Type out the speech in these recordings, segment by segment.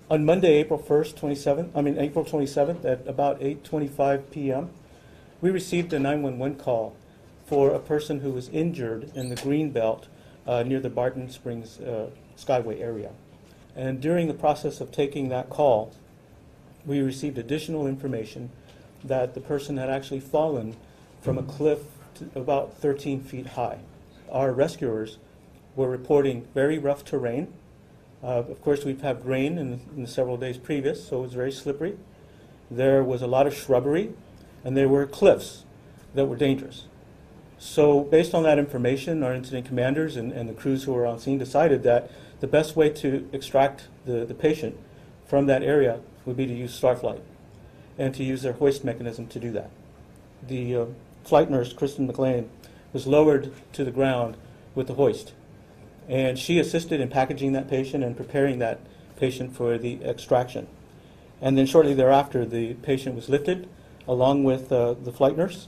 On Monday, April 27th at about 8:25 p.m., we received a 911 call for a person who was injured in the Greenbelt near the Barton Springs Skyway area. And during the process of taking that call, we received additional information that the person had actually fallen from a cliff to about 13 feet high. Our rescuers were reporting very rough terrain. Of course, we've had rain in the several days previous, so it was very slippery. There was a lot of shrubbery, and there were cliffs that were dangerous. So based on that information, our incident commanders and the crews who were on scene decided that the best way to extract the patient from that area would be to use Starflight and to use their hoist mechanism to do that. The flight nurse, Kristen McLean, was lowered to the ground with the hoist. And she assisted in packaging that patient and preparing that patient for the extraction. And then shortly thereafter, the patient was lifted along with the flight nurse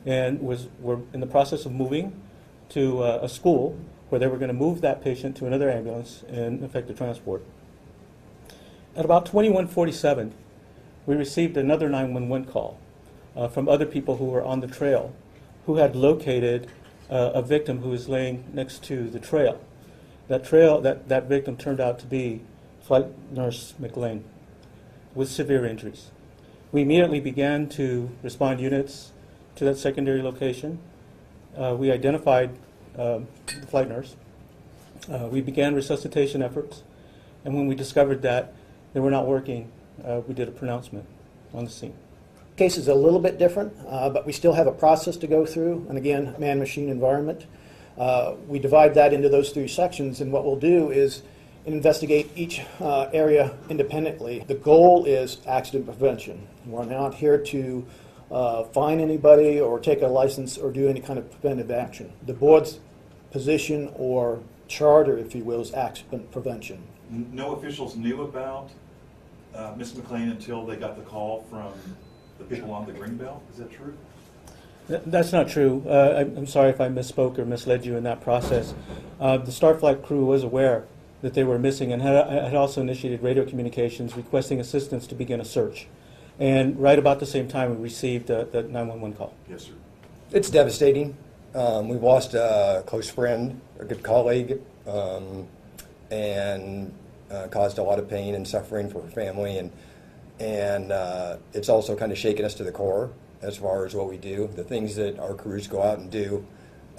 and were in the process of moving to a school where they were going to move that patient to another ambulance and effect the transport. At about 21:47, we received another 911 call from other people who were on the trail who had located a victim who was laying next to the trail. That victim turned out to be Flight Nurse McLean with severe injuries. We immediately began to respond units to that secondary location. We identified the flight nurse. We began resuscitation efforts, and when we discovered that they were not working, we did a pronouncement on the scene. The case is a little bit different, but we still have a process to go through, and again, man-machine environment. We divide that into those three sections, and what we'll do is investigate each area independently. The goal is accident prevention. We're not here to fine anybody or take a license or do any kind of preventive action. The board's position or charter, if you will, is accident prevention. No officials knew about Ms. McLean until they got the call from the people on the Greenbelt? Is that true? That's not true. I'm sorry if I misspoke or misled you in that process. The Starflight crew was aware that they were missing and had also initiated radio communications requesting assistance to begin a search. And right about the same time, we received that 911 call. Yes, sir. It's devastating. We've lost a close friend, a good colleague, and caused a lot of pain and suffering for her family. And it's also kind of shaken us to the core as far as what we do. The things that our crews go out and do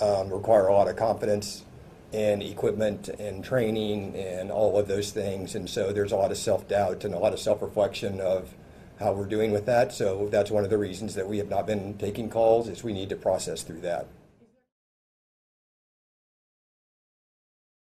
require a lot of confidence and equipment and training and all of those things. And so there's a lot of self-doubt and a lot of self-reflection of how we're doing with that. So that's one of the reasons that we have not been taking calls, is we need to process through that.